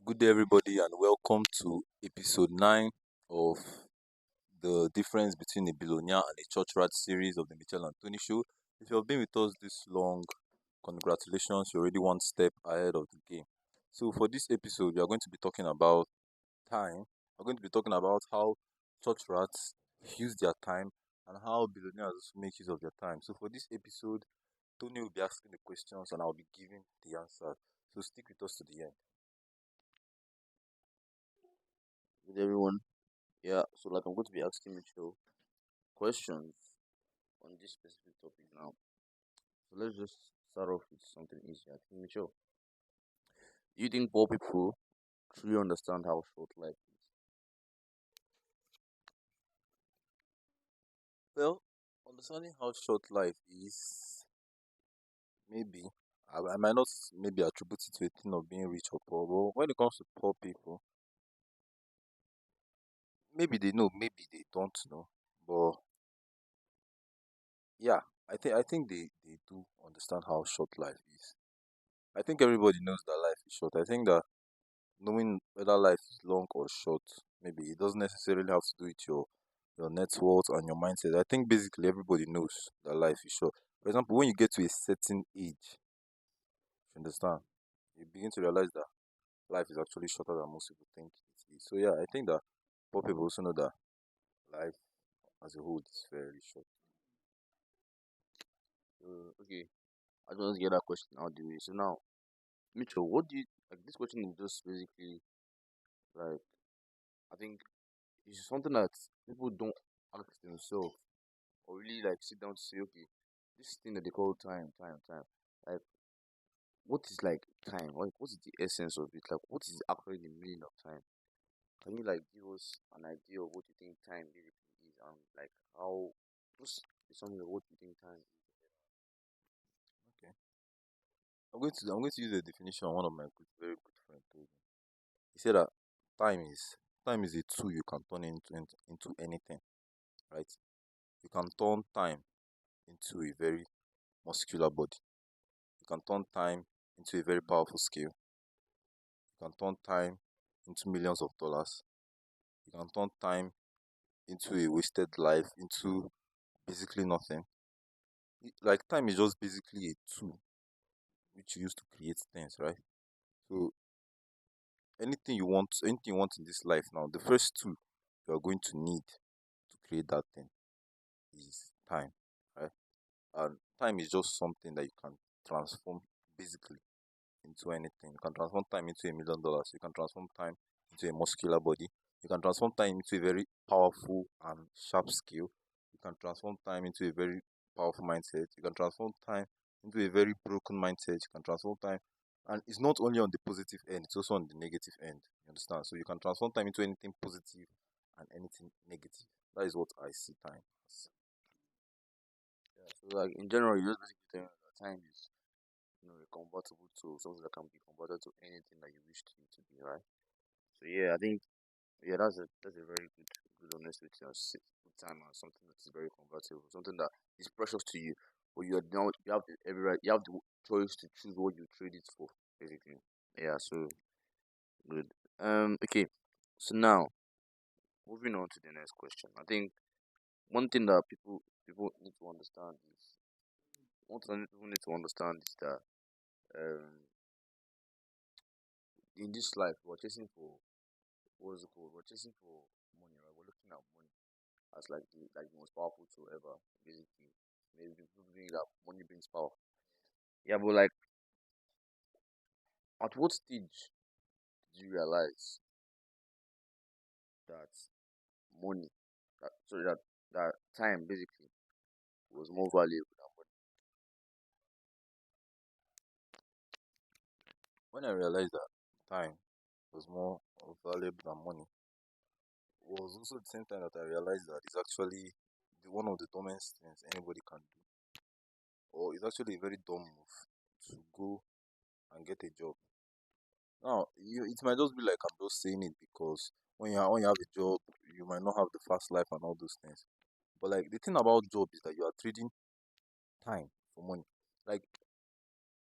Good day, everybody, and welcome to episode 9 of the difference between a billionaire and a church rat series of the Michelle and Tony Show. If you have been with us this long, congratulations, you're already one step ahead of the game. So, for this episode, we are going to be talking about time. We're going to be talking about how church rats use their time and how billionaires make use of their time. So, for this episode, Tony will be asking the questions and I'll be giving the answer. So, stick with us to the end. With everyone. Yeah, so like I'm going to be asking Mitchell questions on this specific topic now. So let's just start off with something easy. I think Mitchell, do you think poor people truly understand how short life is? Well, understanding how short life is, maybe I might not maybe attribute it to a thing of being rich or poor, but when it comes to poor people, maybe they know, maybe they don't know. But yeah, I think they do understand how short life is. I think everybody knows that life is short. I think that knowing whether life is long or short, maybe it doesn't necessarily have to do with your net worth and your mindset. I think basically everybody knows that life is short. For example, when you get to a certain age, you understand, you begin to realize that life is actually shorter than most people think it is. So yeah, I think that poor people also know that life as a whole is very short. Okay, I just want to get that question out the way. So now, Mitchell, what do you like? This question is just basically like I think it's something that people don't ask themselves or really like sit down to say, okay, this thing that they call time. Like, what is like time? Like, what is the essence of it? Like, what is actually the meaning of time? Can you like give us an idea of what you think time basically is and like how just something of what you think time is? Okay, I'm going to use a definition one of my very good friend told me. He said that time is a tool you can turn into anything, right? You can turn time into a very muscular body. You can turn time into a very powerful skill. You can turn time into millions of dollars. You can turn time into a wasted life, into basically nothing. Like time is just basically a tool which you use to create things, right? So anything you want in this life now, the first tool you are going to need to create that thing is time, right? And time is just something that you can transform basically into anything. You can transform time into $1 million. You can transform time into a muscular body. You can transform time into a very powerful and sharp skill. You can transform time into a very powerful mindset. You can transform time into a very broken mindset. You can transform time, and it's not only on the positive end; it's also on the negative end. You understand? So you can transform time into anything positive and anything negative. That is what I see time as. Yeah, so like in general, you just basically telling us that time is a convertible to something that can be converted to anything that you wish to be, right? So yeah, I think yeah, that's a very good honest with your with time and something that is very convertible, something that is precious to you, but you are now you have the every right, you have the choice to choose what you trade it for, basically. Yeah, so good. Okay. So now moving on to the next question. I think one thing that people need to understand is one thing that people need to understand is that um in this life we're chasing for what is it called? We're chasing for money, right? We're looking at money as like the most powerful tool ever, basically. Maybe people think that money brings power. Yeah, but like at what stage did you realize that money that time basically was more valuable than money? When I realized that time was more valuable than money, was also the same time that I realized that it's actually one of the dumbest things anybody can do, or it's actually a very dumb move to go and get a job. Now, it might just be like I'm just saying it because when you have a job, you might not have the fast life and all those things. But like the thing about job is that you are trading time for money. Like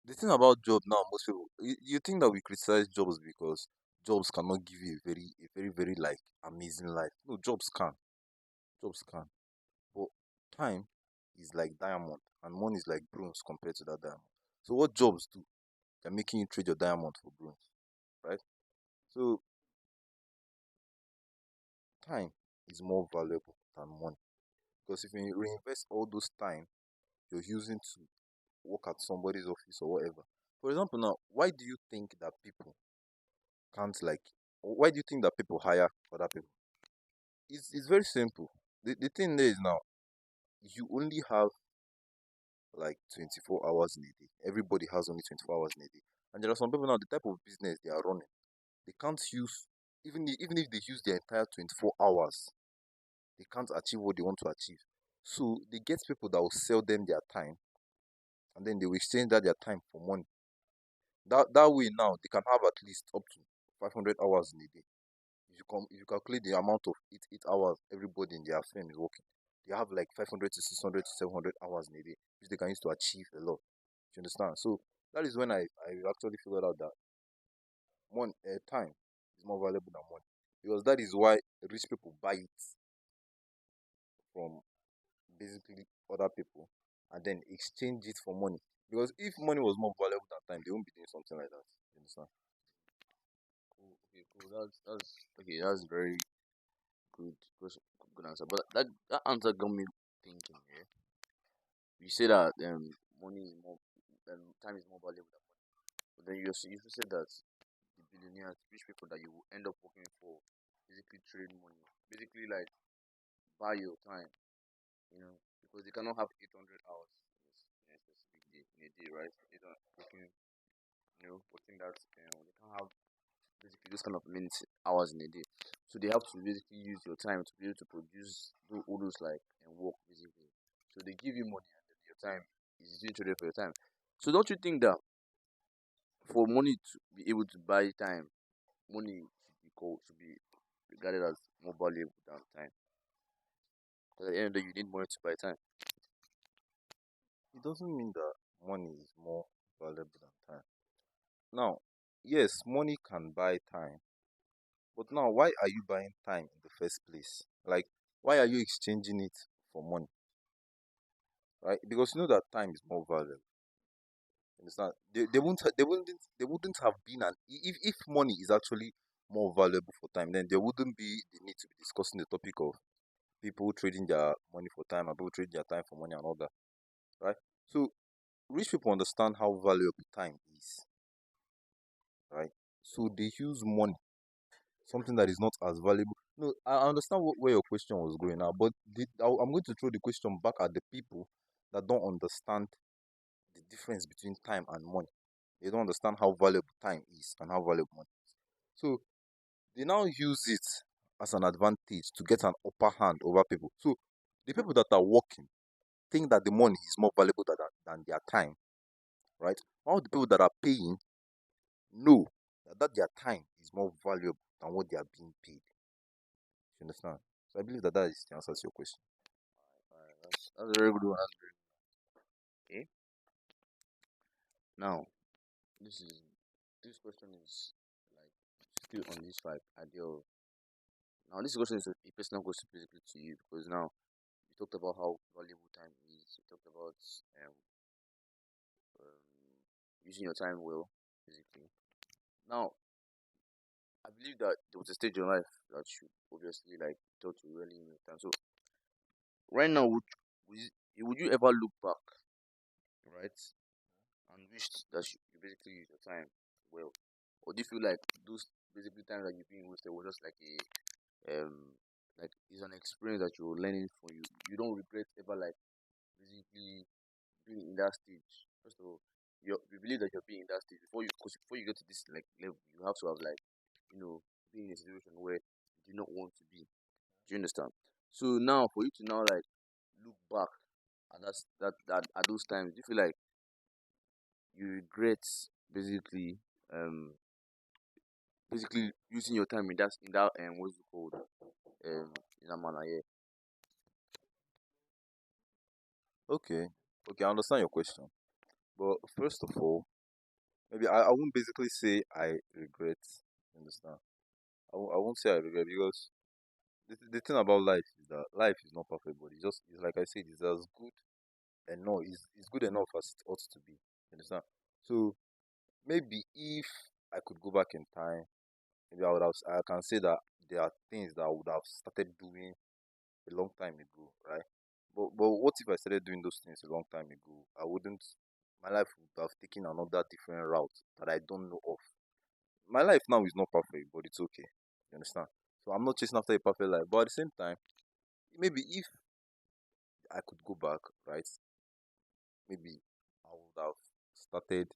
the thing about job now, most people you think that we criticize jobs because jobs cannot give you a very like amazing life. No, jobs can. But time is like diamond, and money is like bronze compared to that diamond. So what jobs do? They're making you trade your diamond for bronze, right? So time is more valuable than money because if you reinvest all those time you're using to work at somebody's office or whatever. For example, now, why do you think that people can't like? Why do you think that people hire other people? It's very simple. The thing there is now you only have like 24 hours in a day. Everybody has only 24 hours in a day. And there are some people now, the type of business they are running, they can't use, even if they use their entire 24 hours, they can't achieve what they want to achieve. So they get people that will sell them their time and then they will exchange their time for money. That way now they can have at least up to 500 hours in a day. If you calculate the amount of 8 hours everybody in their firm is working, they have like 500 to 600 to 700 hours in a day, which they can use to achieve a lot. You understand? So that is when I actually figured out that time is more valuable than money. Because that is why rich people buy it from basically other people and then exchange it for money. Because if money was more valuable than time, they won't be doing something like that. You understand? Cool. Okay, cool. That's okay. That's very good answer. But that answer got me thinking. Yeah, you say that money is more time is more valuable than money. But then you also said that the billionaires, rich people that you will end up working for, basically trade money, basically like buy your time, because they cannot have 800 hours in a specific day in a day, right? They don't working, working that they can't have basically those kind of minutes hours in a day. So they have to basically use your time to be able to produce do all those like and work basically. So they give you money and then your time is being traded for your time. So don't you think that for money to be able to buy time, money should be regarded as more valuable than time? Because at the end of the day, you need money to buy time. It doesn't mean that money is more valuable than time. Now, yes, money can buy time, but now why are you buying time in the first place? Like, why are you exchanging it for money? Right? Because you know that time is more valuable. Understand? They wouldn't have been an if money is actually more valuable for time, then there wouldn't be the need to be discussing the topic of people trading their money for time and people trading their time for money and all that. Right? So rich people understand how valuable time is, right? So they use money, something that is not as valuable. No, I understand where your question was going now, but I'm going to throw the question back at the people that don't understand the difference between time and money. They don't understand how valuable time is and how valuable money is. So they now use it as an advantage to get an upper hand over people. So the people that are working think that the money is more valuable than their time, right? All the people that are paying know that their time is more valuable than what they are being paid. You understand? So I believe that is the answer to your question. Alright, that's a very good one. That's very okay. Now, this is this question is like still on this like idea of now this question is a personal question basically to you because now we talked about how valuable time is. We talked about um, um using your time well, basically. Now, I believe that there was a stage in life that you obviously like thought to really in your time. So right now, would you ever look back, right, and wish that you basically use your time well, or do you feel like those basically times that you've been wasted was just like it's an experience that you're learning from you. You don't regret ever like basically being in that stage. First of all, you believe that you're being in that stage before you get to this like level, you have to have like being in a situation where you do not want to be. Do you understand? So now for you to now like look back at at those times, do you feel like you regret basically um basically using your time in that what's it called in that manner? Yeah. Okay. Okay, I understand your question. But first of all, maybe I won't basically say I regret. You understand? I won't say I regret because the thing about life is that life is not perfect, but it's like I said, it's as good enough. It's good enough as it ought to be. You understand? So maybe if I could go back in time, maybe I can say that there are things that I would have started doing a long time ago, right? But what if I started doing those things a long time ago? I wouldn't. My life would have taken another different route that I don't know of. My life now is not perfect, but it's okay. You understand? So I'm not chasing after a perfect life, but at the same time, maybe if I could go back, right? Maybe I would have started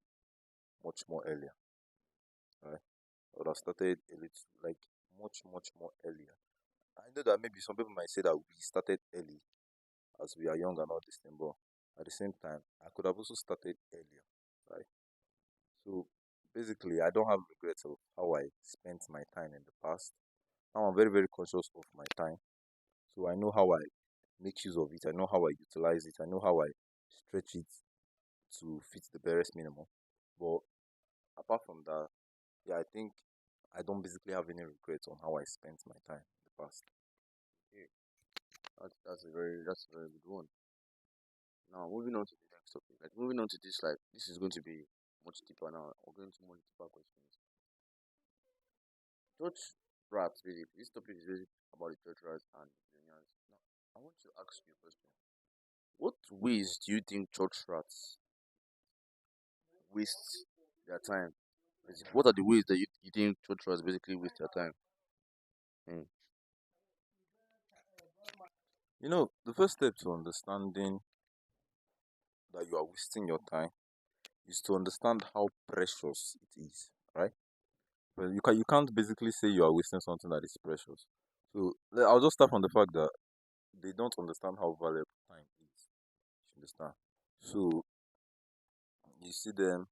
much more earlier, right? I would have started a little, like much more earlier. I know that maybe some people might say that we started early as we are young and all this thing, but at the same time, I could have also started earlier, right? So basically, I don't have regrets of how I spent my time in the past. Now I'm very, very conscious of my time. So I know how I make use of it. I know how I utilize it. I know how I stretch it to fit the barest minimum. But apart from that, yeah, I think I don't basically have any regrets on how I spent my time in the past. Okay, that's a very good one. Now moving on to the next topic. Like moving on to this, like this is going to be much deeper now. We're going to much deeper questions. Church rats, basically. This topic is basically about the church rats and billionaires. Now, I want to ask you a question. What ways do you think church rats waste their time? What are the ways that you think church rats basically waste their time? Mm. The first step to understanding that you are wasting your time is to understand how precious it is, right? Well, you can't basically say you are wasting something that is precious. So I'll just start from the fact that they don't understand how valuable time is. You understand? So you see them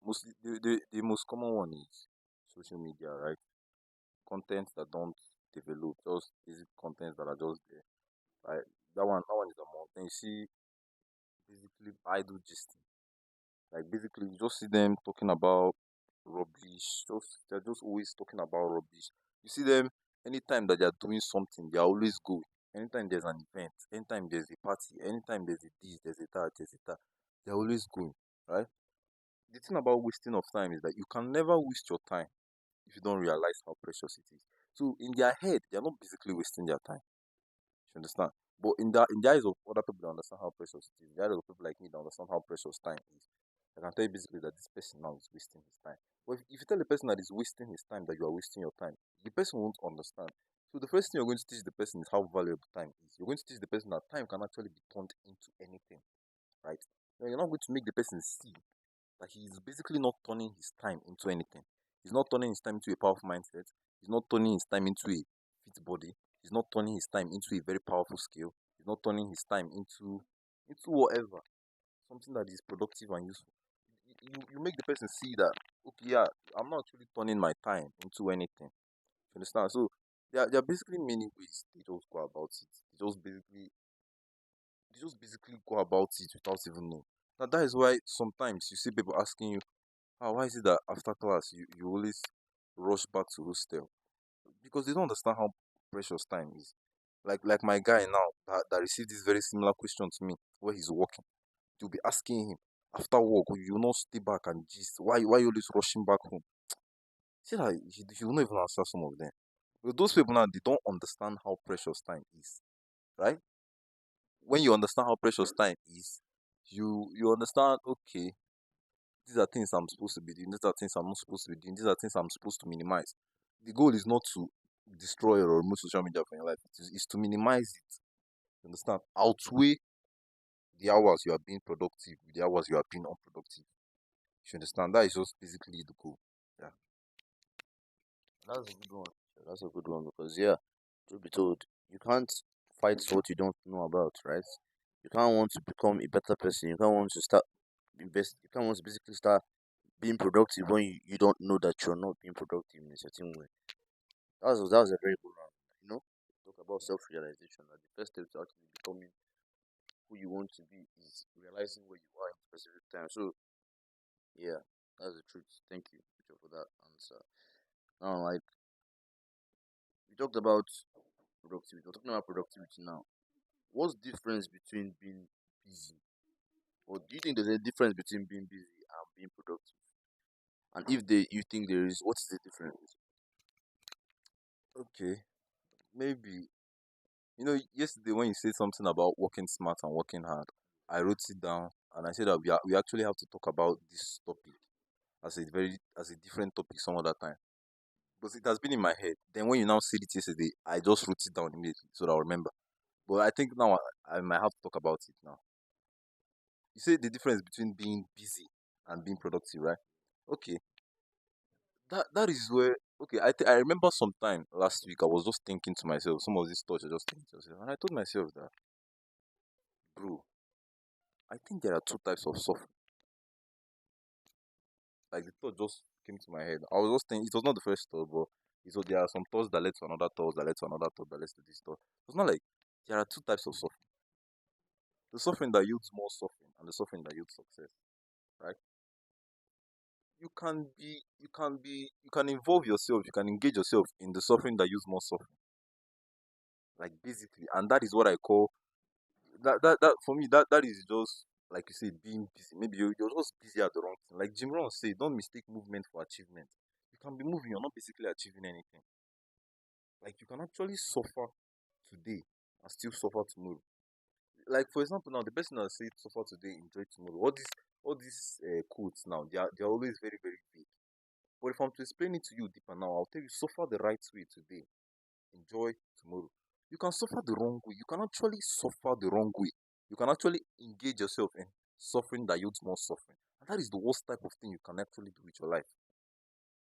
mostly the most common one is social media, right? Content that don't develop, just basic content that are just there. Right? That one is the more. Then you see basically idle gist. Like basically, you just see them talking about rubbish. They're just always talking about rubbish. You see them anytime that they're doing something, they are always going. Anytime there's an event, anytime there's a party, anytime there's a this, there's a that, there's a that, they're always going. Right? The thing about wasting of time is that you can never waste your time if you don't realize how precious it is. So in their head, they're not basically wasting their time. You understand? But in the eyes of other people that understand how precious it is, in the eyes of people like me that understand how precious time is, I can tell you basically that this person now is wasting his time. But if you tell the person that is wasting his time that you are wasting your time, the person won't understand. So the first thing you're going to teach the person is how valuable time is. You're going to teach the person that time can actually be turned into anything, right? You're not going to make the person see that he is basically not turning his time into anything. He's not turning his time into a powerful mindset. He's not turning his time into a fit body. He's not turning his time into a very powerful skill. He's not turning his time into whatever, something that is productive and useful. You make the person see that, okay, yeah, I'm not actually turning my time into anything. You understand? So there are basically many ways they just go about it. They just basically go about it without even knowing. Now that is why sometimes you see people asking you, why is it that after class you always rush back to hostel? Because they don't understand how precious time is. Like my guy now that received this very similar question to me where he's working. You'll be asking him after work, you will not stay back and gist. Why you always rushing back home? See that he will not even answer some of them. But those people now they don't understand how precious time is. Right? When you understand how precious time is, you understand, okay, these are things I'm supposed to be doing. These are things I'm not supposed to be doing. These are things I'm supposed to minimize. The goal is not to destroy or remove social media from your life. It's to minimize it. You understand? Outweigh the hours you are being productive with the hours you are being unproductive. You understand? That is just basically the goal. Yeah. That's a good one. That's a good one because yeah, to be told, you can't fight what you don't know about, right? You can't want to become a better person. You can't want to start invest. You can't want to basically start being productive when you don't know that you're not being productive in a certain way. That was a very good one. Talk about self realization. That the first step to actually becoming who you want to be is realizing where you are in a specific time. So yeah, that's the truth. Thank you, Victor, for that answer. Now, like we talked about productivity, we're talking about productivity now. What's the difference between being busy, or do you think there's a difference between being busy and being productive? And if you think there is, what's the difference? Okay, maybe yesterday when you said something about working smart and working hard, I wrote it down and I said that we actually have to talk about this topic as a different topic some other time because it has been in my head. Then when you now said it yesterday, I just wrote it down immediately so that I'll remember. But I think now I might have to talk about it now. You say the difference between being busy and being productive, right? Okay, that is where okay. I remember sometime last week I was just thinking to myself some of these thoughts I just thinking to myself, and I told myself that, bro, I think there are two types of suffering. Like the thought just came to my head. I was just thinking it was not the first thought, but there are some thoughts that led to another thought that led to another thought that led to this thought. It's not like there are two types of suffering: the suffering that yields more suffering and the suffering that yields success. Right? You can involve yourself, you can engage yourself in the suffering that yields more suffering. Like basically, and that is what I call that for me that is just like you say being busy. Maybe you're just busy at the wrong thing. Like Jim Rohn say, don't mistake movement for achievement. You can be moving, you're not basically achieving anything. Like you can actually suffer today and still suffer tomorrow. Like for example, now the person that said suffer today, enjoy tomorrow. All these quotes now they are always very very vague. But if I'm to explain it to you deeper now, I'll tell you suffer the right way today, enjoy tomorrow. You can suffer the wrong way. You can actually suffer the wrong way. You can actually engage yourself in suffering that yields more suffering. And that is the worst type of thing you can actually do with your life.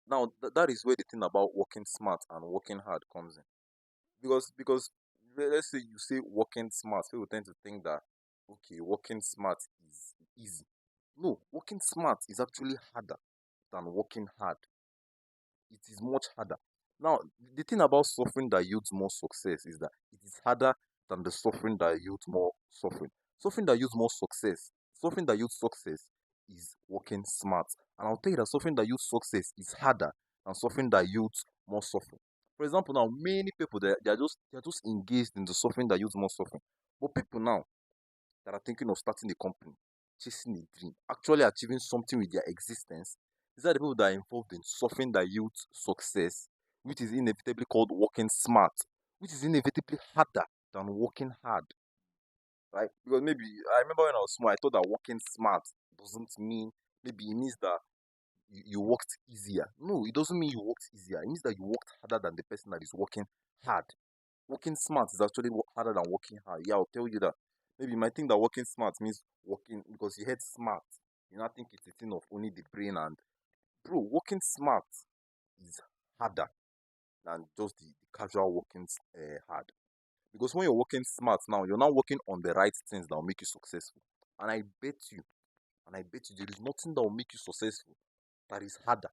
Now, that is where the thing about working smart and working hard comes in. Because let's say you say working smart, people tend to think that okay, working smart is easy. No, working smart is actually harder than working hard. It is much harder. Now, the thing about suffering that yields more success is that it is harder than the suffering that yields more suffering. Suffering that yields success is working smart. And I'll tell you that suffering that yields success is harder than suffering that yields more suffering. For example, now many people they are just engaged in the suffering that yields more suffering. But people now that are thinking of starting a company, chasing a dream, actually achieving something with their existence, these are the people that are involved in suffering that yields success, which is inevitably called working smart, which is inevitably harder than working hard, right? Because maybe I remember when I was small, I thought that working smart doesn't mean maybe it means that you worked easier. No, it doesn't mean you worked easier. It means that you worked harder than the person that is working hard. Working smart is actually harder than working hard. Yeah, I'll tell you that. Maybe you might think that working smart means working because you heard smart. You not think it's a thing of only the brain and bro, working smart is harder than just the casual working hard. Because when you're working smart now, you're now working on the right things that will make you successful. And I bet you there is nothing that will make you successful that is harder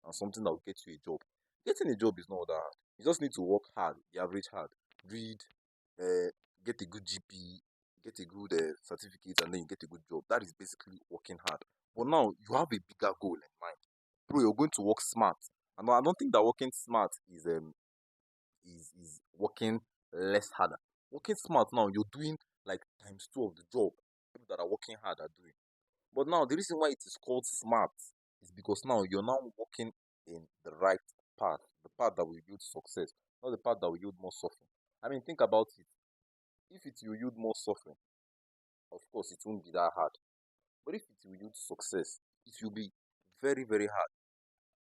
and something that will get you a job. Getting a job is not that hard. You just need to work hard, the average hard, read, uh, get a good GP, get a good certificate, and then you get a good job. That is basically working hard. But now you have a bigger goal in mind, bro. You're going to work smart, and I don't think that working smart is working less harder. Working smart now, you're doing like times two of the job people that are working hard are doing. But now the reason why it is called smart is because now you're now walking in the right path, the path that will yield success, not the path that will yield more suffering. I mean, think about it. If it will yield more suffering, of course it won't be that hard. But if it will yield success, it will be very, very hard.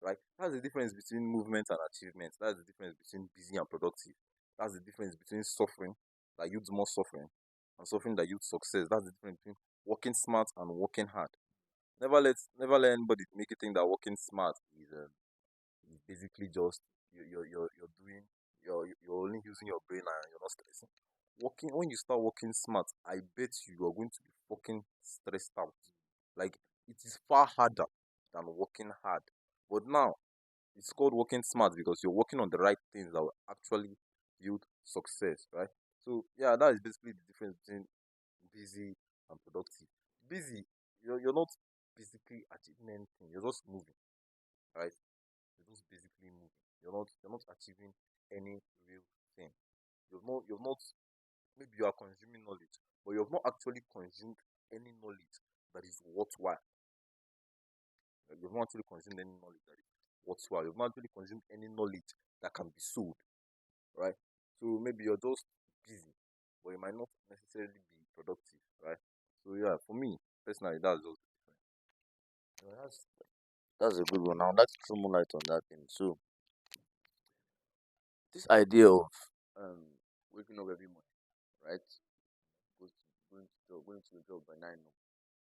Right? That's the difference between movement and achievement. That's the difference between busy and productive. That's the difference between suffering that yields more suffering and suffering that yields success. That's the difference between working smart and working hard. Never let anybody make you think that working smart is basically just you're doing you're only using your brain and you're not stressing. Working when you start working smart, I bet you are going to be fucking stressed out. Like it is far harder than working hard. But now it's called working smart because you're working on the right things that will actually yield success, right? So yeah, that is basically the difference between busy and productive. Busy, you're not basically achieving anything. You're just moving, right? just basically moving. You're not achieving any real thing. You've not maybe you are consuming knowledge, but you have not actually consumed any knowledge that is worthwhile. Like, you've not actually consumed any knowledge that is worthwhile. You've not actually consumed any knowledge that can be sold, right? So maybe you're just busy, but you might not necessarily be productive, right? So yeah, for me personally, that's just the difference. Yeah, that's a good one. Now let's throw more light on that thing. So this idea of um waking up every morning, right? Going to the job by 9. No.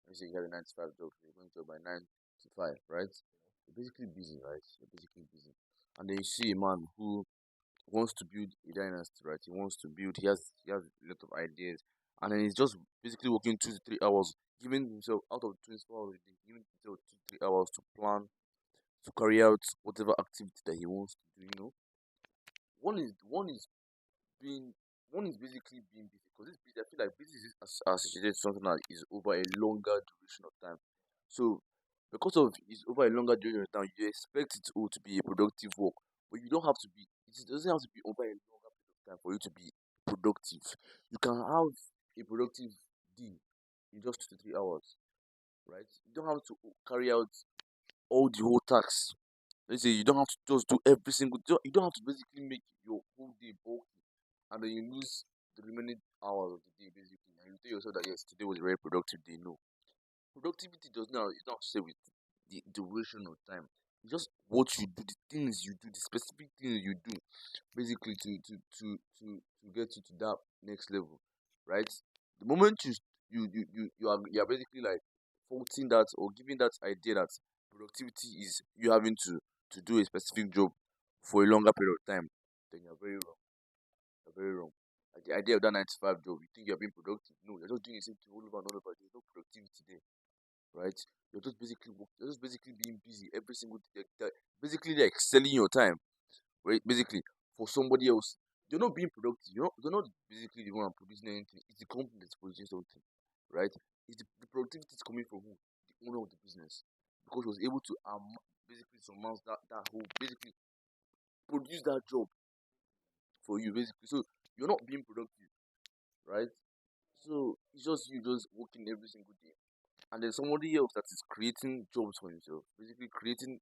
Let's say you have a 9 to 5 job, so you're going to job by 9 to 5, right? You're basically busy, right? You're basically busy. And then you see a man who wants to build a dynasty, right? He wants to build, he has a lot of ideas. And then he's just basically working 2 to 3 hours, giving himself out of 24 hours a day, giving himself 2 to 3 hours to plan, to carry out whatever activity that he wants to do, one is being one is basically being busy because this busy, I feel like busy is associated to something that is over a longer duration of time. So because of it's over a longer duration of time, you expect it all to be a productive work, but you don't have to be. It doesn't have to be over a longer period of time for you to be productive. You can have a productive day in just 2 to 3 hours, right? You don't have to carry out all the whole tasks. Let's say you don't have to just do every single. You don't have to basically make your whole day bulky, and then you lose the remaining hours of the day basically, and you tell yourself that yes, today was a very productive day. No, productivity does not is not say with the duration of time. It's just what you do, the things you do, the specific things you do, basically to get you to that next level, right? The moment you are basically like faulting that or giving that idea that productivity is you having to do a specific job for a longer period of time, then you're very wrong. You're very wrong. Like the idea of that 9 to 5 job, you think you're being productive. No, you're just doing the same thing all over and all over. There's no productivity there, right? You're just basically being busy every single day. Basically, like selling your time, right? Basically, for somebody else, you're not being productive. You're not basically the one producing anything. It's the company that's producing something, right? The productivity is coming from who? The owner of the business, because he was able to basically surmount that whole basically produce that job for you basically. So you're not being productive, right? So it's just you just working every single day. And there's somebody else that is creating jobs for himself, basically creating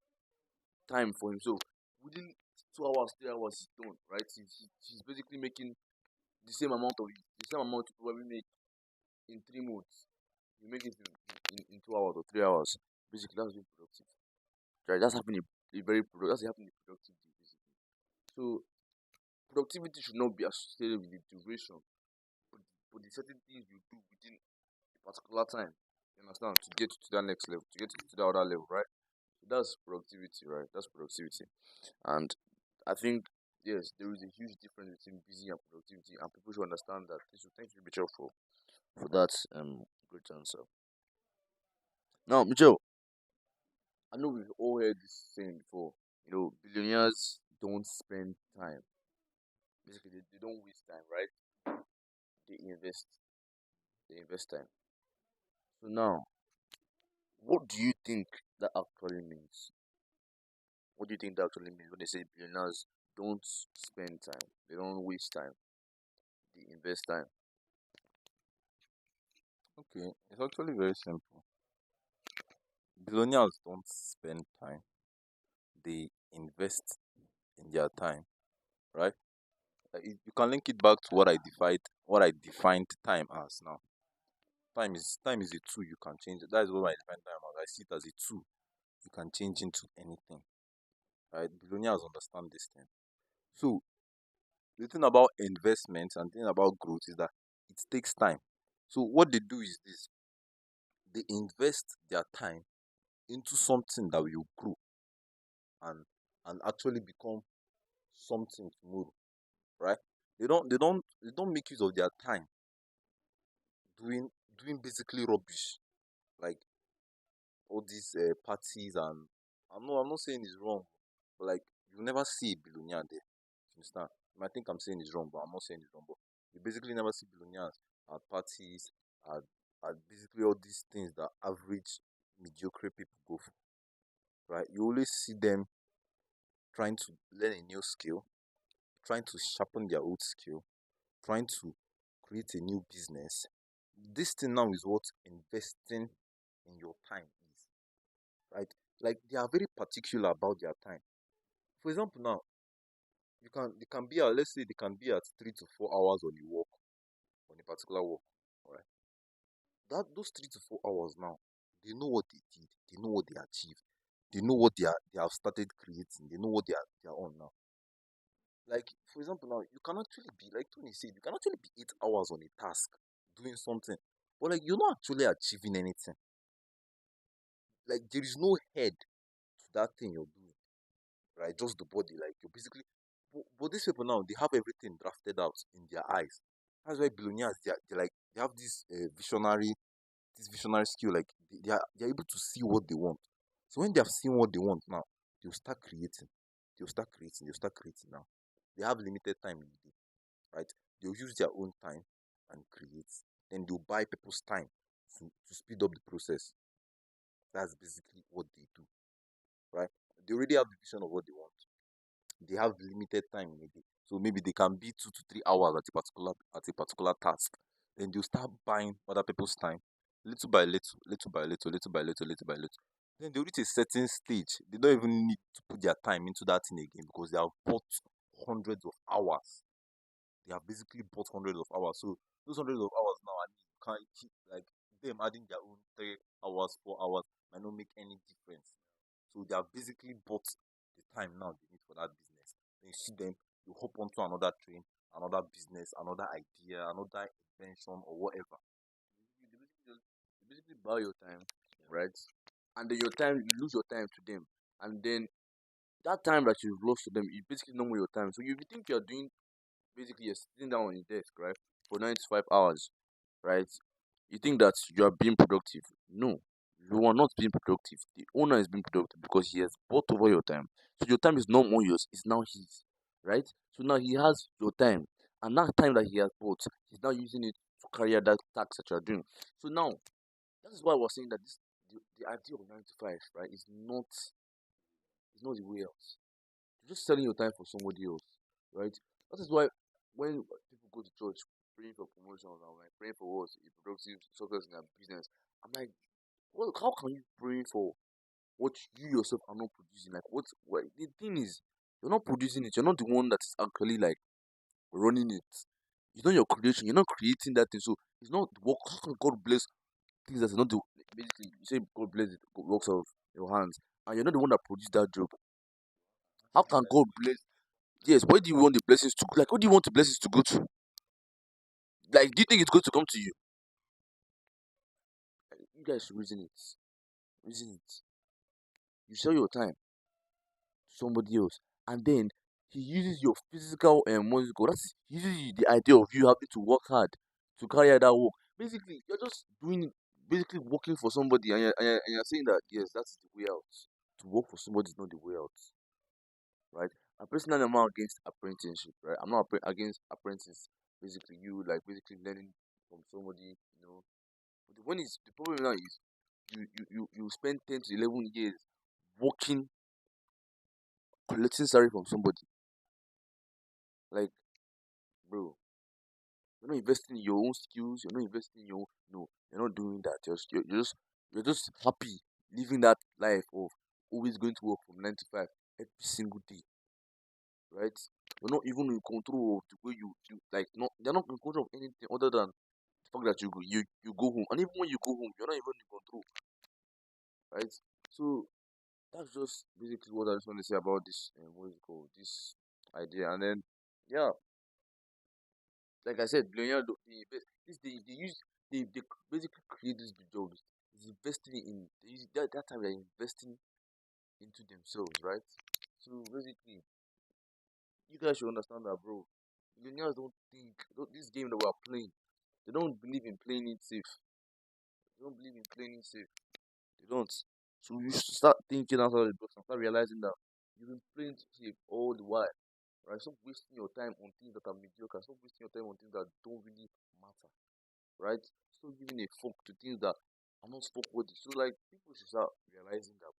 time for himself. Within 2 hours, 3 hours, he's done, right? He's basically making the same amount you probably make in 3 months. You make it in 2 hours or 3 hours. Basically, that's being productive. Right? That's having that's having a productive day, basically. So productivity should not be associated with the duration, but, the certain things you do within a particular time. You understand? To get to that next level, to get to that other level, right? So that's productivity, right? That's productivity. And I think yes, there is a huge difference between busy and productivity, and people should understand that. So thank you, Mitchell, for that great answer. Now, Mitchell, I know we've all heard this saying before. Billionaires don't spend time. Basically, they don't waste time, right? They invest. They invest time. So now, what do you think that actually means? What do you think that actually means when they say billionaires don't spend time? They don't waste time. They invest time. Okay, it's actually very simple. Billionaires don't spend time; they invest in their time, right? You can link it back to what I defined time as now. Time is a tool you can change. That is what I define time as. I see it as a tool you can change into anything. Right? Billionaires understand this thing. So the thing about investments and the thing about growth is that it takes time. So what they do is this: they invest their time into something that will grow and actually become something tomorrow. Right? They don't make use of their time doing basically rubbish like all these parties, and I'm not saying it's wrong, but like you never see a billionaire there. You understand? You might think I'm saying it's wrong, but I'm not saying it's wrong. But you basically never see billionaires at parties, at, basically all these things that average mediocre people go for. Right? You always see them trying to learn a new skill, trying to sharpen their old skill, trying to create a new business. This thing now is what investing in your time is, right? Like they are very particular about their time. For example, now they can be at, let's say they can be at 3 to 4 hours on a work, on a particular work. All right. That those 3 to 4 hours now, they know what they did, they know what they achieved, they know what they have started creating, they know what they are on now. Like, for example, now you can actually be like Tony said, you can actually be 8 hours on a task doing something, but like you're not actually achieving anything. Like there is no head to that thing you're doing, right? Just the body. Like you're basically but these people now they have everything drafted out in their eyes. That's why billionaires they're like they have this visionary skill, like they're able to see what they want. So when they have seen what they want now, they'll start creating. They'll start creating now. They have limited time in the day, right? They'll use their own time and create. Then they'll buy people's time to speed up the process. That's basically what they do, right? They already have the vision of what they want. They have limited time in a day. So maybe they can be 2 to 3 hours at a particular task. Then they'll start buying other people's time, little by little, little by little, little by little, little by little. Then they'll reach a certain stage. They don't even need to put their time into that thing again because they have bought hundreds of hours. They have basically bought hundreds of hours. So those hundreds of hours now, I mean, you can't keep like them adding their own 3 hours, 4 hours might not make any difference. So they have basically bought the time now they need for that business. Then you see them, you hop onto another train, another business, another idea, another invention or whatever. You basically buy your time, right? And then your time, you lose your time to them. And then that time that you've lost to them, you basically know your time. So if you think you're doing, basically, you're sitting down on your desk, right, for 9 to 5 hours, right? You think that you are being productive. No, you are not being productive. The owner is being productive because he has bought over your time. So your time is no more yours, it's now his, right? So now he has your time. And that time that he has bought, he's now using it to carry out that task that you're doing. So now, that is why we're saying that the idea of 9 to 5, right, is not the way out. You're just selling your time for somebody else, right? That is why when people go to church praying for promotions and like praying for what a productive success in their business, I'm like, well, how can you pray for what you yourself are not producing? Like, what the thing is, you're not producing it. You're not the one that is actually like running it. It's not your creation. You're not creating that thing. So it's not the work. How can God bless things that's not the basically you say God bless the works of your hands, and you're not the one that produced that job? How can God bless? Yes, where do you want the blessings to go? Like, what do you want the blessings to go to? Like, do you think it's going to come to you? Like, you guys should reason it. Reason it. You sell your time to somebody else, and then he uses your physical and musical. That's he uses the idea of you having to work hard to carry out that work. Basically, you're just doing basically working for somebody, and you're saying that yes, that's the way out. To work for somebody is not the way out, right? I personally am not against apprenticeship, right? I'm not against apprentice. Basically, you like basically learning from somebody, you know. But the problem now is you spend 10 to 11 years working, collecting salary from somebody. Like, bro, you're not investing in your own skills. You're not investing in your no. You're not doing that. You're just happy living that life of always going to work from 9 to 5 every single day, right? You're not even in control of the way you like. Not you're not in control of anything other than the fact that you go home, and even when you go home, you're not even in control, right? So that's just basically what I just want to say about this. What is it called? This idea, and then yeah, like I said, billionaire they invest. This they use they basically create these big jobs. It's investing in they use that time they're investing into themselves, right? So basically, you guys should understand that, bro. Billionaires don't think this game that we're playing. They don't believe in playing it safe. They don't believe in playing it safe. They don't. So you should start thinking outside the box and start realizing that you've been playing it safe all the while. Right? Stop wasting your time on things that are mediocre. Stop wasting your time on things that don't really matter. Right? Stop giving a fuck to things that are not fuck worthy. So like people should start realizing that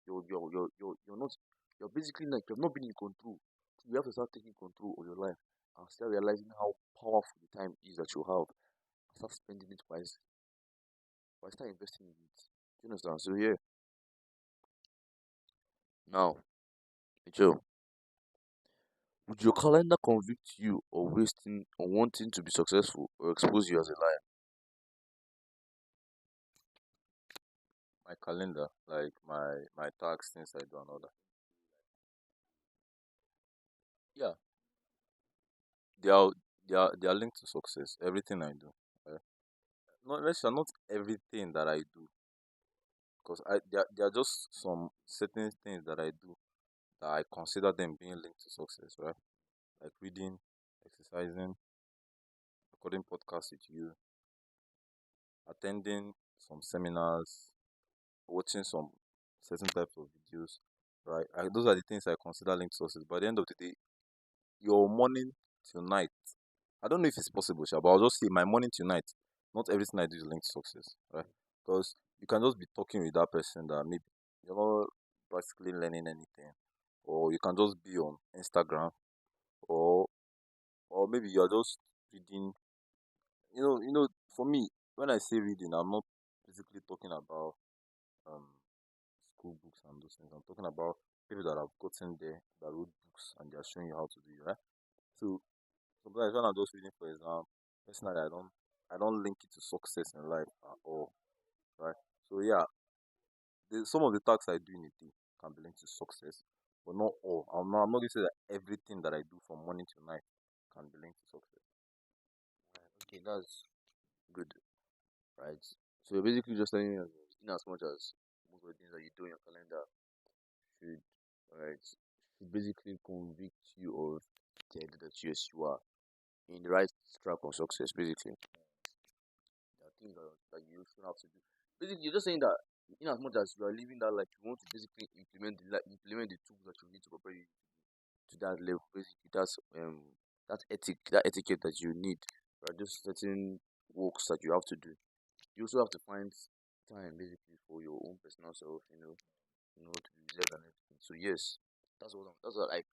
you're not You're basically like you've not been in control. So you have to start taking control of your life and start realizing how powerful the time is that you have. And start spending it wisely. But start investing in it. Do you understand? So yeah. Now, Joe, would your calendar convict you of wasting or wanting to be successful or expose you as a liar? My calendar, like my tasks, things I do, and all that. Yeah, they are they are linked to success. Everything I do. Not let's say not everything that I do, because there are just some certain things that I do that I consider them being linked to success, right? Like reading, exercising, recording podcasts with you, attending some seminars, watching some certain types of videos, right? Those are the things I consider linked to success. By the end of the day, your morning till night, I don't know if it's possible, sha, but I'll just say my morning till night. Not everything I do is linked to success, right? Because you can just be talking with that person that maybe you're not practically learning anything, or you can just be on Instagram, or maybe you're just reading. For me, when I say reading, I'm not basically talking about um school books and those things. I'm talking about people that have gotten there, that wrote books, and they're showing you how to do it, right? So sometimes when I'm just reading for exam, personally I don't link it to success in life at all, right? So yeah, some of the tasks I do in a day can be linked to success, but not all. I'm not going to say that everything that I do from morning to night can be linked to success. Okay, that's good, right? So you're basically just telling me in as much as most of the things that you do in your calendar should, right, should basically convict you of the idea that yes, you are in the right track of success. Basically, there are things that you should have to do. Basically, you're just saying that in as much as you are living that life, you want to basically implement the tools that you need to prepare you to that level. Basically, that's that etiquette that you need. Right, just certain works that you have to do. You also have to find time basically for your own personal self, to be reserved and everything. So yes, that's what like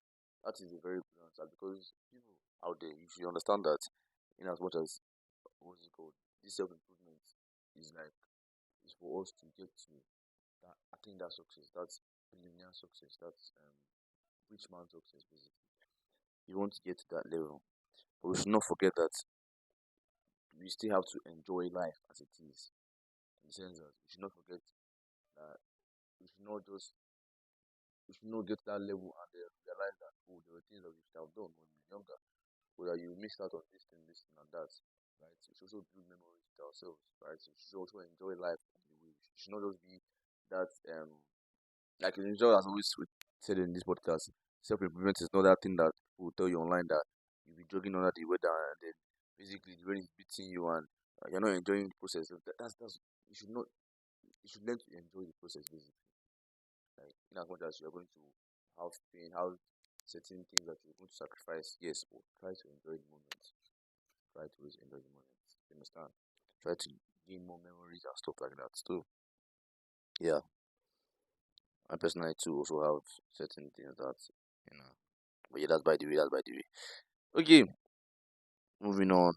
that is a very good answer because people out there you should understand that in as much as what's it called? This self improvement is like is for us to get to that I think that success, that's billionaire success, that's rich man success basically. You want to get to that level. But we should not forget that we still have to enjoy life as it is. In the sense that we should not forget that we should not just we should not get to that level and then realize that oh there were things that we should have done when we were younger, or that you missed out on this thing and that. Right? We should also build memories with ourselves, right? So we should also enjoy life on the way. We should not just be that like enjoy as always we said in this podcast, self improvement is not that thing that people will tell you online that you'll be jogging under the weather and then basically the rain is beating you and you're not enjoying the process. So that's you should not you should learn to enjoy the process basically. Like in as much as you're going to have pain, have certain things that you're going to sacrifice, yes, but try to enjoy the moment. Try to always enjoy the moment. You understand? Try to gain more memories and stuff like that too. Yeah. I personally too also have certain things that you know. But yeah, that's by the way, that's by the way. Okay, moving on.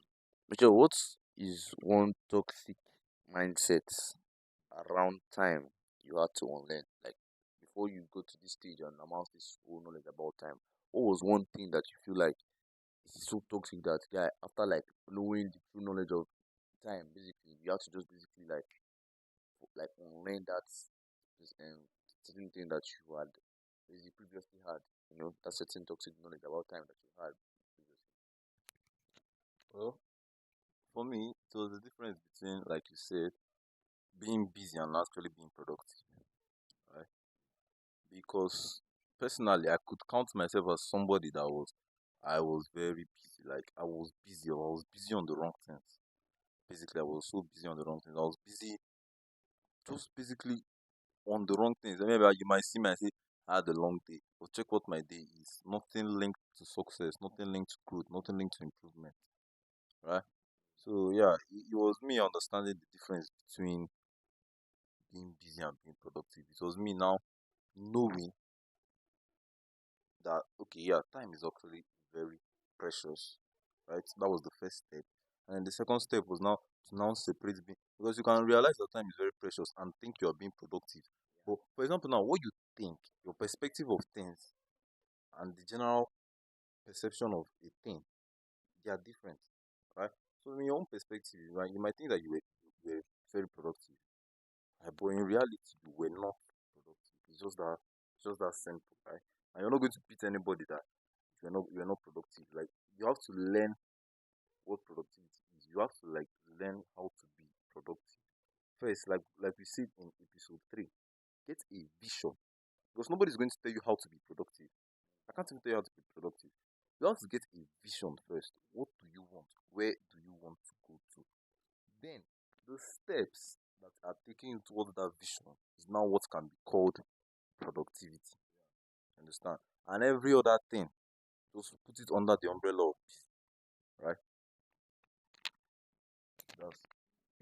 Michelle, what is one toxic mindset around time you had to unlearn? Like before you go to this stage and amass this whole knowledge about time, what was one thing that you feel like is so toxic that guy after like knowing the true knowledge of time, basically you have to just basically like unlearn that certain thing that you had basically previously had, that certain toxic knowledge about time that you had previously. Well, for me, it was the difference between, like you said, being busy and actually being productive, right? Because personally, I could count myself as somebody I was very busy. Like I was busy on the wrong things. Basically, I was so busy on the wrong things. I was busy, just basically on the wrong things. Maybe you might see me and say, I had a long day. But check what my day is. Nothing linked to success, nothing linked to growth, nothing linked to improvement. Right? So yeah, it was me understanding the difference between being busy and being productive. It was me now knowing that okay, yeah, time is actually very precious, right? That was the first step, and then the second step was now to now separate because you can realize that time is very precious and think you are being productive. But for example, now what you think, your perspective of things, and the general perception of a thing, they are different, right? So in your own perspective, right, you might think that you were very productive, but in reality, you were not productive. It's just that simple, right? And you're not going to beat anybody that you're not productive. Like you have to learn what productivity is. You have to like learn how to be productive. First, like we said in episode 3, get a vision. Because nobody's going to tell you how to be productive. I can't even tell you how to be productive. You have to get a vision first. What do you want? Where do you want to go to? Then the steps that are taking you towards that vision is now what can be called productivity. Understand? And every other thing, just put it under the umbrella of peace, right? That's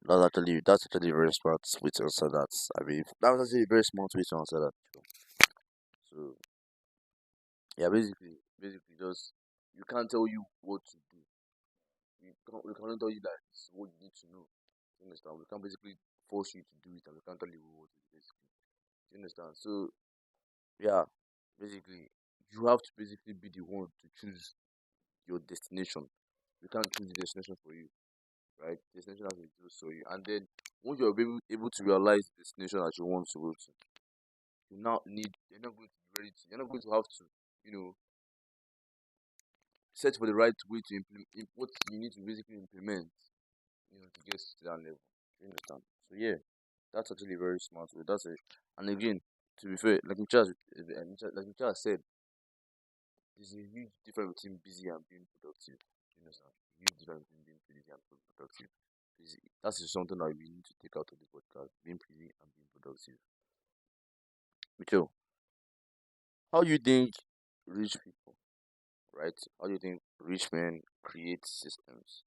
That's actually a very smart way to answer that. I mean, that was actually a very smart way to answer that. So yeah, basically, just you can't tell you what to do. We cannot tell you that it's what you need to know. You understand? We can't basically force you to do it, and we can't tell you what to do. Basically, you understand? So yeah, basically, you have to basically be the one to choose your destination. You can't choose the destination for you, right? Destination has to be chosen for you, and then once you're able to realize the destination that you want to go to, you're not going to be ready to, you're not going to have to, you know, search for the right way to implement what you need to basically implement, to get to that level. You understand? So yeah, that's actually a very smart way. And again, to be fair, like Michelle said, there's a huge difference between busy and being productive. You understand? Huge difference between being busy and being productive. That is something that we need to take out of the podcast: being busy and being productive. Michelle, how do you think rich people, right? How do you think rich men create systems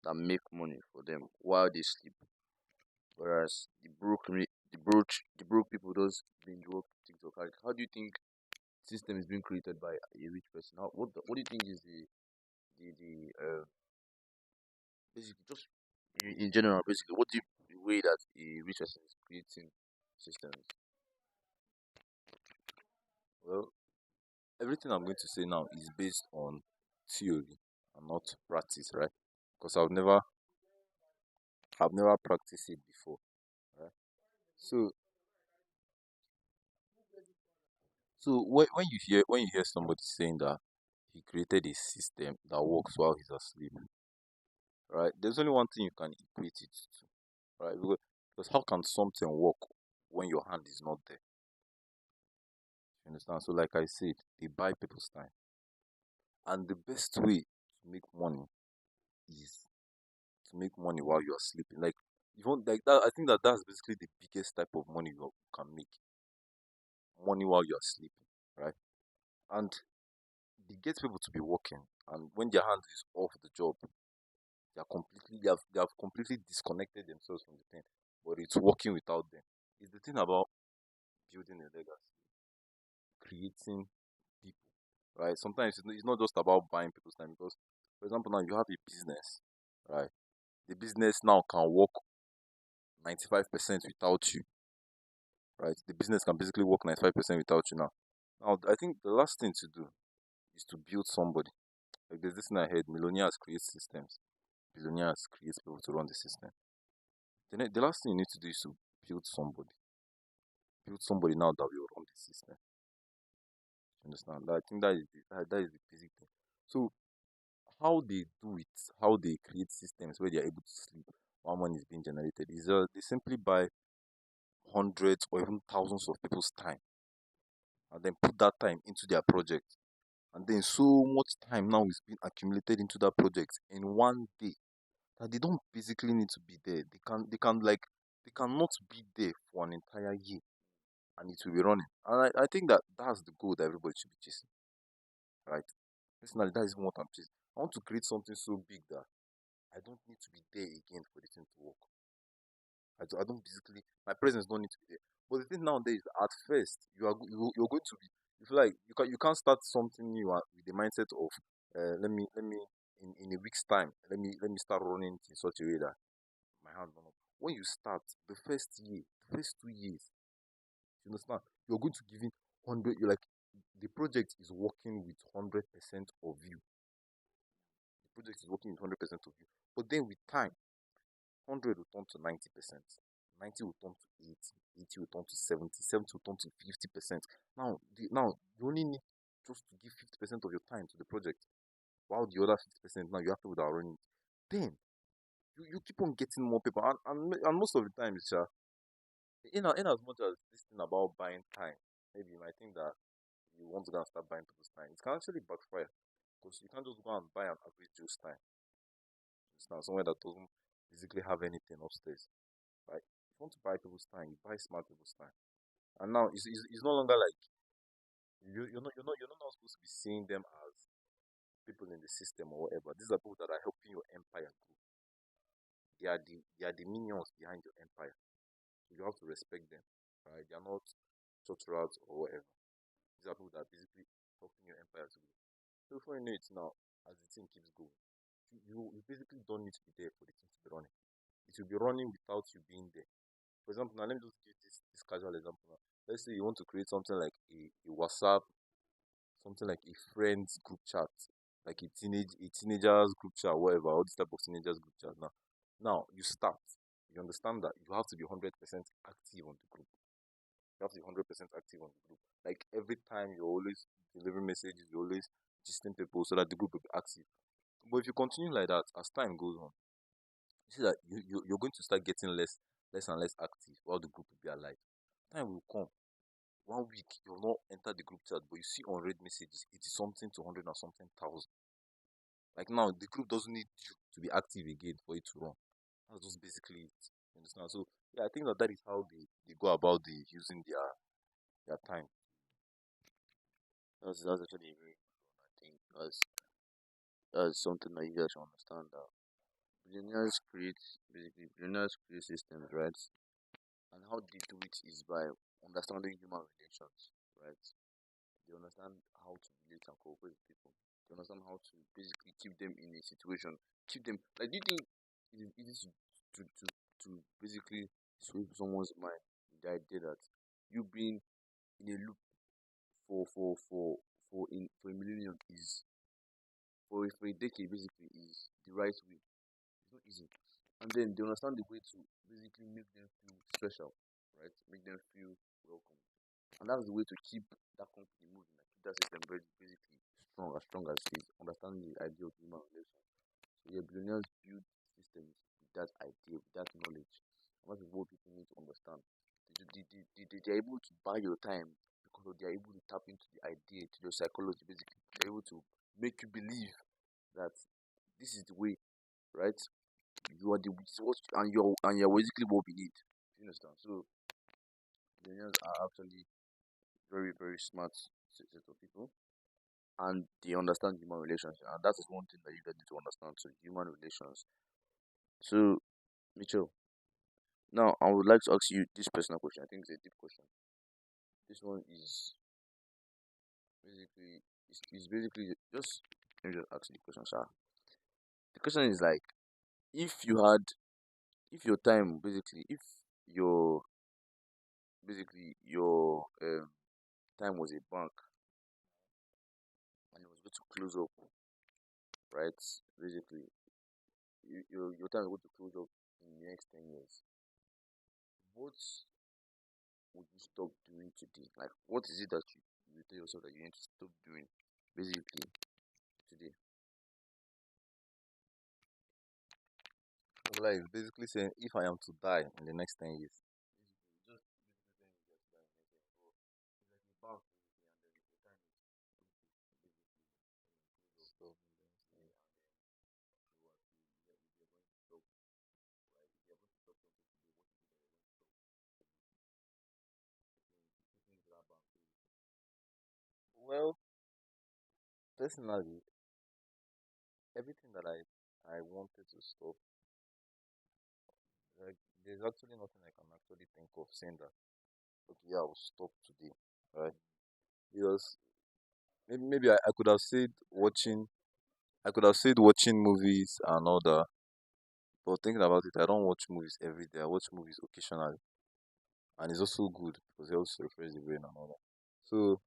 that make money for them while they sleep, whereas the broke people just binge work TikTok? How do you think system is being created by a rich person? What do you think is the basically just in general, basically, what do you the way that a rich person is creating systems? well, everything I'm going to say now is based on theory and not practice, right? Because I've never practiced it before, right? So when you hear somebody saying that he created a system that works while he's asleep, right? There's only one thing you can equate it to, right? Because how can something work when your hand is not there? You understand? So like I said, they buy people's time, and the best way to make money is to make money while you are sleeping. Like you want like that. I think that's basically the biggest type of money you can make: money while you are sleeping, right? And they get people to be working, and when their hand is off the job, they have completely disconnected themselves from the thing, but it's working without them. It's the thing about building a legacy, creating people, right? Sometimes it's not just about buying people's time because, for example, now you have a business, right? The business now can work 95% without you, right? The business can basically work 95% without you now. Now, I think the last thing to do is to build somebody. Like there's this thing I heard: millionaires create systems, billionaires create people to run the system. The last thing you need to do is to build somebody. Build somebody now that will run the system. You understand? I think that is the basic thing. So how they do it, how they create systems where they are able to sleep while money is being generated is they simply buy hundreds or even thousands of people's time and then put that time into their project. And then so much time now is being accumulated into that project in one day that they don't basically need to be there. They cannot be there for an entire year and it will be running. And I think that that's the goal that everybody should be chasing, right? Personally, that is what I'm chasing. I want to create something so big that I don't need to be there again for the thing to work. I don't basically, my presence don't need to be there. But the thing nowadays, at first, you're going to be. You feel like you can't start something new with the mindset of let me in a week's time let me start running it in such a way that my hand run up. When you start the first year, the first 2 years, you understand, you're going to give in 100. You're like the project is working with 100% of you. The project is working with 100% of you. But then with time, 100 will turn to 90%. 90 will turn to 80. 80 will turn to 70. 70 will turn to 50%. Now you only need just to give 50% of your time to the project, while the other 50% now you have to without running it. Then you keep on getting more people, and most of the time it's in as much as this thing about buying time, maybe you might think that you want to go and start buying people's time. It can actually backfire because you can't just go and buy an average Joe's time. It's not somewhere that doesn't physically have anything upstairs. Right? If you want to buy people's time, you buy smart people's time. And now it's no longer like you're not supposed to be seeing them as people in the system or whatever. These are people that are helping your empire grow. They are the minions behind your empire. So you have to respect them. Right? They are not church rats or whatever. These are people that are basically helping your empire to grow. So before you know it now, as the thing keeps going, you basically don't need to be there for the thing to be running. It will be running without you being there. For example, now let me just give this casual example now. Let's say you want to create something like a WhatsApp, something like a friends group chat, like a teenagers group chat, whatever, all this type of teenagers group chat. Now you start. You understand that you have to be 100% active on the group. You have to be 100% active on the group. Like every time you're always delivering messages, you're always gisting people so that the group will be active. But if you continue like that, as time goes on, you see that you're going to start getting less and less active while the group will be alive. Time will come. 1 week you'll not enter the group chat, but you see unread messages, it is something to 100 and something thousand. Like now, the group doesn't need you to be active again for it to run. That's just basically it. You understand? So yeah, I think that is how they go about the using their time. That's actually a very good one. I think that's something that you guys should understand that billionaires create systems, right? And how they do it is by understanding human relations, right? They understand how to relate and cooperate with people. They understand how to basically keep them in a situation, keep them like. Do you think it is to basically sweep someone's mind with the idea that you being in a loop for for for for a millennium is for a decade basically is the right way. It's not easy. And then they understand the way to basically make them feel special, right? Make them feel welcome. And that's the way to keep that company moving, like keep that system basically strong as it is, understanding the idea of human relations. So yeah, billionaires build systems with that idea, with that knowledge. And that's what people need to understand. They're able to buy your time because they're able to tap into the idea, to your psychology, basically. They're able to make you believe that this is the way, right? You are the this is what and you're basically what we need. You understand? So billionaires are actually very smart set of people, and they understand human relations, and that is one thing that you guys need to understand. So human relations. So Mitchell, now I would like to ask you this personal question. I think it's a deep question. This one is basically just let me just ask you the question, sir. The question is like, if you had if your time basically if your your time was a bank and it was going to close up, right? Basically, your time is going to close up in the next 10 years. What would you stop doing today? Like, what is it that you tell yourself that you need to stop doing, basically, today? Like it's basically saying if I am to die in the next 10 years. Basically, just basically saying you get to die in the next 10 years. So it's like a bank, basically, and then your time is basically So, close up, yeah, and then you are to if you're going to stop, right? If you're going to stop something today, what is it that you're going to stop? Putting into that bank, basically. well, personally, everything that I wanted to stop, like there's actually nothing I can actually think of saying that okay, yeah, I will stop today, right? Because maybe I could have said watching. I could have said watching movies and all that. But thinking about it, I don't watch movies every day. I watch movies occasionally, and it's also good because it also refresh the brain and all that. So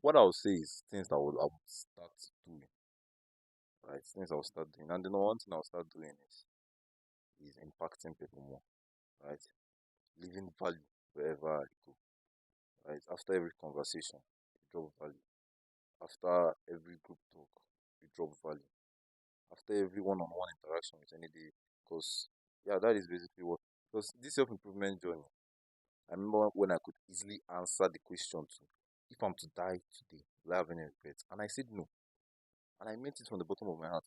what I would say is things that I would start doing, right? Things I will start doing, and one thing I'll start doing is impacting people more, right? Leaving value wherever I go, right? After every conversation, you drop value. After every group talk, you drop value. After every one-on-one interaction with any day, because yeah, that is basically what. Because this self-improvement journey, I remember when I could easily answer the question to, if I'm to die today, will I have any regrets? And I said no, and I meant it from the bottom of my heart.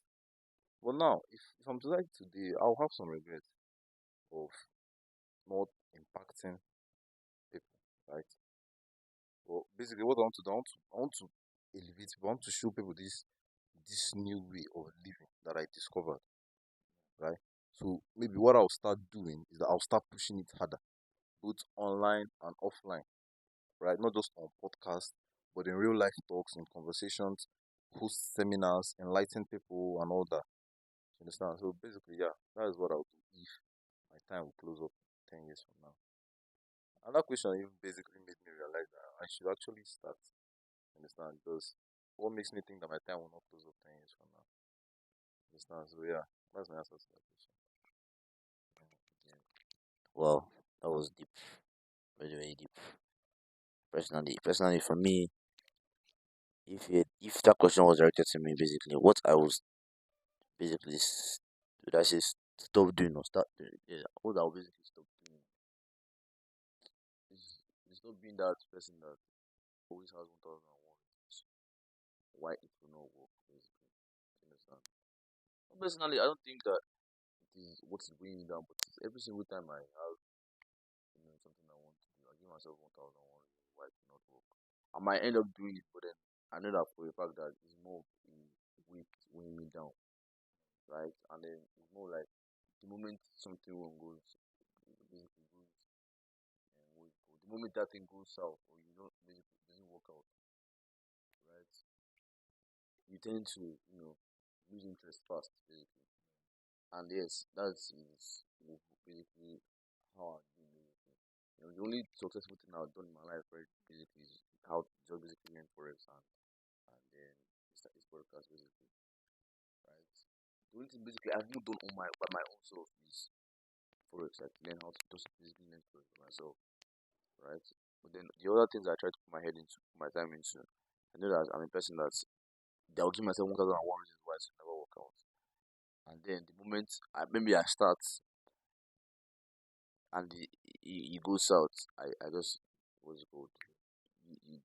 But now, if I'm to die today, I'll have some regrets of not impacting people, right? But basically, what I want to do, I want to elevate people. I want to show people this new way of living that I discovered, right? So maybe what I'll start doing is that I'll start pushing it harder, both online and offline, right? Not just on podcasts, but in real life talks, in conversations, host seminars, enlighten people, and all that. You understand? So basically, yeah, that is what I'll do if my time will close up 10 years from now. And that question even basically made me realize that I should actually start. You understand? Because what makes me think that my time will not close up 10 years from now? You understand? So yeah, that's my answer to that question. Yeah. Well, that was deep, very very deep. Personally, for me, if that question was directed to me, basically, what I was basically would I say stop doing or start doing, yeah, what I will basically stop doing is not being that person that always has 1,001 reasons why it will not work. Basically, you understand? Personally, I don't think that it is what is weighing me down, but it's every single time I have something I want to do, I give myself 1,001 reasons why it will not work. I might end up doing it, but then I know that for a fact that it's more a weight weighing me down, right? And then it's more like the moment something wrong goes, basically goes, the moment that thing goes south or you don't basically it doesn't work out, right? You tend to lose interest fast, basically. And yes, that's is basically how I do basically. The only successful thing I've done in my life, right, basically is how just basically learn forex and then start this podcast basically, right? The only thing basically I've not done on my by my own self is forex, like learn how to just basically learn forex by myself, right? But then the other things I try to put my head into, put my time into, I know that I'm a person that's that will give myself 1,001 reasons why it will never work out. And then the moment maybe I start and it goes south, I just what's it called? You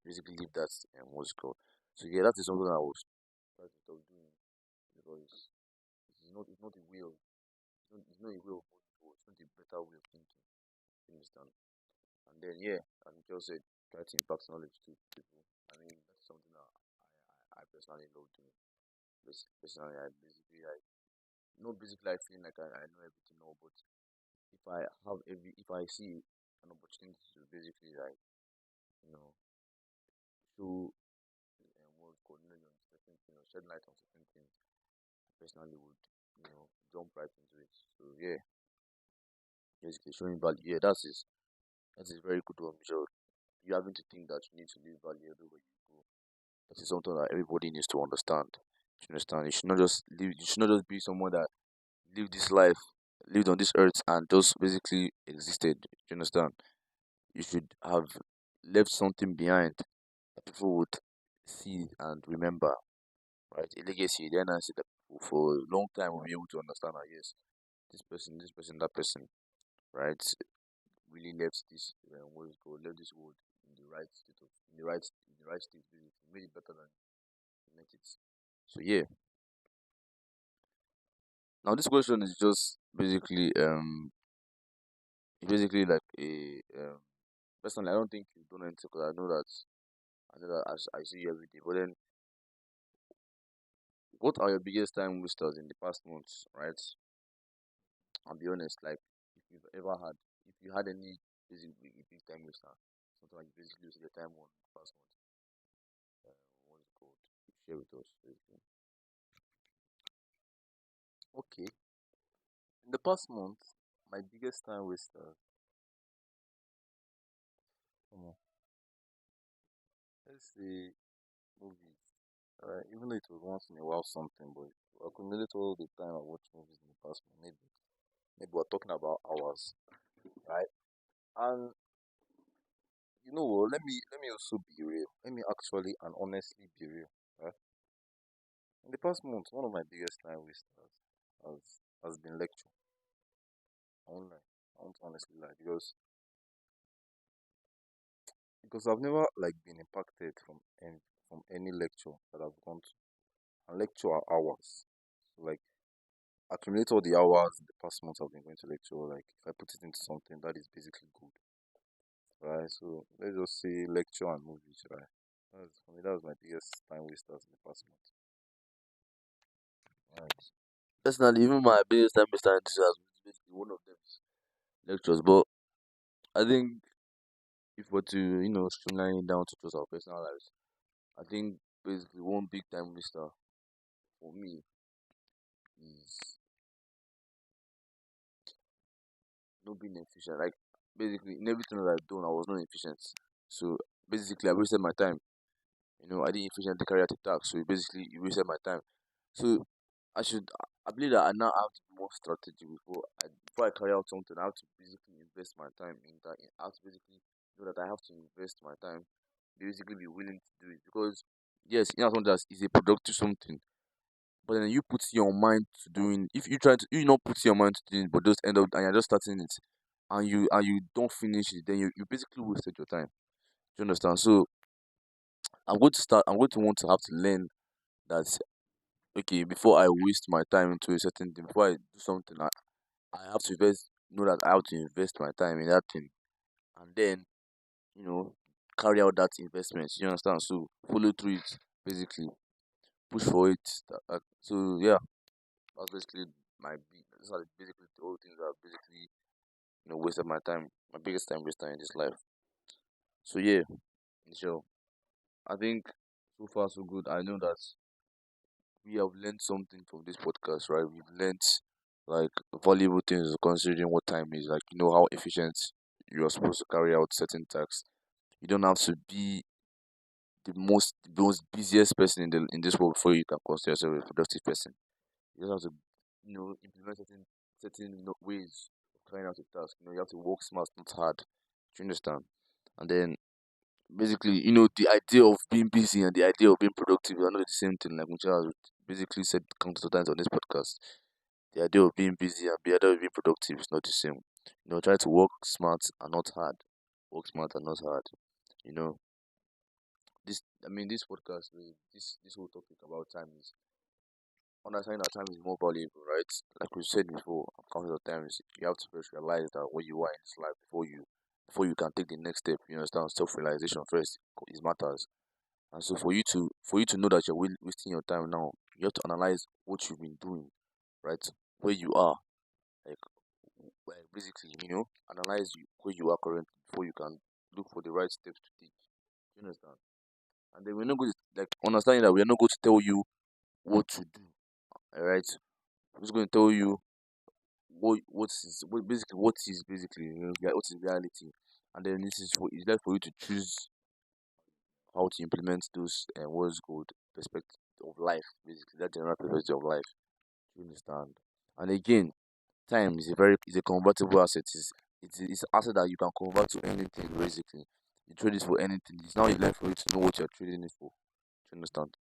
basically leave that what's it called? So yeah, that is something I was trying to stop doing because it's not a way of it's not a way of moving forward. It's not a better way of thinking. You understand? And then yeah, as Michael said, try to impact knowledge to people. I mean that's something that I personally love doing. Personally, I basically like not basically I feel like I know everything now, but if I see an opportunity to basically like you know show what's called knowledge on certain things, shed light on certain things, I personally would jump right into it. So yeah, basically showing value. Yeah, that is very good one, Michelle. You having to think that you need to leave value everywhere you go. That is something that everybody needs to understand. You understand? You should not just live. You should not just be someone that lived this life, lived on this earth, and just basically existed. You understand? You should have left something behind that people would see and remember, right? A legacy. Then I see that people for a long time will be able to understand that yes, this person, that person, right, really left this what is it called, left this world in the right state of in the right state, basically made it better than he met it. So yeah, now this question is just basically like a personally I don't think you've done anything because I know that I see you every day. But then, what are your biggest time wasters in the past months, right? I'll be honest, like if you had any basically big time waster, Something like you basically use the time on past month. What's it called? You share with us, basically. Okay. In the past month, my biggest time waster, come on, let's say movies. Even though it was once in a while something, but accumulate all the time I watch movies in the past month, maybe we're talking about hours, right? And you know what? Let me also be real. Let me actually and honestly be real, right? In the past month, one of my biggest time wasters has been lecture. I won't lie. I won't honestly lie because I've never like been impacted from any lecture that I've gone to. And lecture are hours. So like accumulate all the hours in the past month I've been going to lecture, like if I put it into something that is basically good. Right. So let's just say lecture and movies, right? That's for me that was my biggest time wasters in the past month. Right. Personally, even my biggest time is time this has basically one of them is lectures. But I think if we're to, streamline it down to just our personal lives, I think basically one big time waster for me is not being efficient. Like basically in everything that I've done, I was not efficient. So basically I wasted my time. I didn't efficiently carry out a task. So basically you wasted my time. So I believe that I now have to be more strategic before I carry out something. I have to basically invest my time in that. I have to basically know that I have to invest my time, basically be willing to do it because yes, something that is a productive something, but then you put your mind to doing. If you try to, you not put your mind to doing, but just end up and you're just starting it, and you don't finish it, then you basically wasted your time. Do you understand? So I'm going to start. I'm going to want to have to learn that okay, before I waste my time into a certain thing, before I do something, I have to know that I have to invest my time in that thing, and then, you know, carry out that investment. You understand? So follow through it, basically, push for it. So yeah, that's basically these are basically the whole things that have basically, wasted my time, my biggest time waster in this life. So yeah, sure. I think so far so good. I know that we have learned something from this podcast, right? We've learned like valuable things considering what time is, like how efficient you are supposed to carry out certain tasks. You don't have to be the most busiest person in this world before you can consider yourself a productive person. You just have to implement certain ways of carrying out a task. You have to work smart, not hard. Do you understand? And then basically, the idea of being busy and the idea of being productive are not the same thing. Like Michelle has basically said countless times on this podcast, the idea of being busy and the idea of being productive is not the same. Try to work smart and not hard. Work smart and not hard. You know, this podcast, this whole topic about time is understanding that time is more valuable, right? Like we said before, countless of times, you have to first realize that what you are in this life before you can take the next step. You understand? Self realization first is matters. And so for you to know that you're wasting your time now, you have to analyze what you've been doing, right? Where you are, like, basically, analyze where you are currently before you can look for the right steps to take. You understand? And then we're not going to like understanding that we're not going to tell you what to do. All right, we're just going to tell you what is basically what is reality, and then it's left for you to choose how to implement those what's called perspective of life, basically that general perspective of life. You understand? And again, time is a convertible asset. It's an asset that you can convert to anything basically. You trade it for anything. It's now left for you to know what you're trading it for. Do you understand?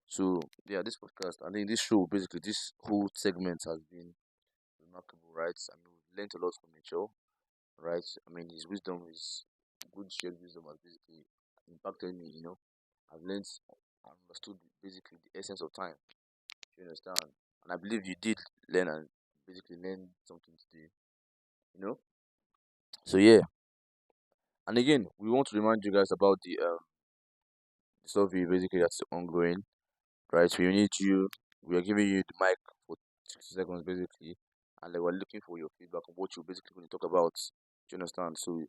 So yeah, this podcast, I think this show, basically this whole segment has been remarkable, right? I mean, we've learned a lot from each other, right? I mean, his wisdom is good shared wisdom has basically impacted me. I've learned and understood basically the essence of time. Do you understand? And I believe you did learn and basically learn something today. You know. So yeah, and again, we want to remind you guys about the survey basically that's ongoing, right? We need you. We are giving you the mic for 60 seconds basically, and we're looking for your feedback on what you're basically going to talk about. Do you understand? So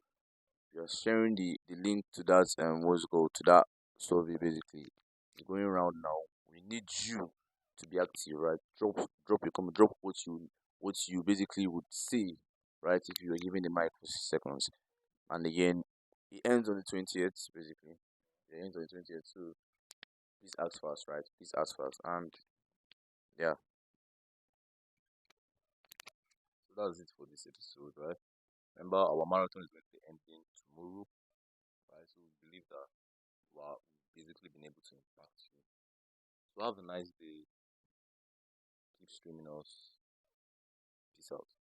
We are sharing the link to that what's it called to that survey basically. It's going around now. We need you to be active, right? Drop your comment, drop what you basically would say, right? If you were given the mic for 6 seconds. And again, it ends on the 20th, basically. It ends on the 20th, so please ask fast, right? Please ask fast. And yeah, So that's it for this episode, right? Remember, our marathon is going to be ending tomorrow, right? So we believe that we've basically been able to impact you. So have a nice day. Keep streaming us. Peace out.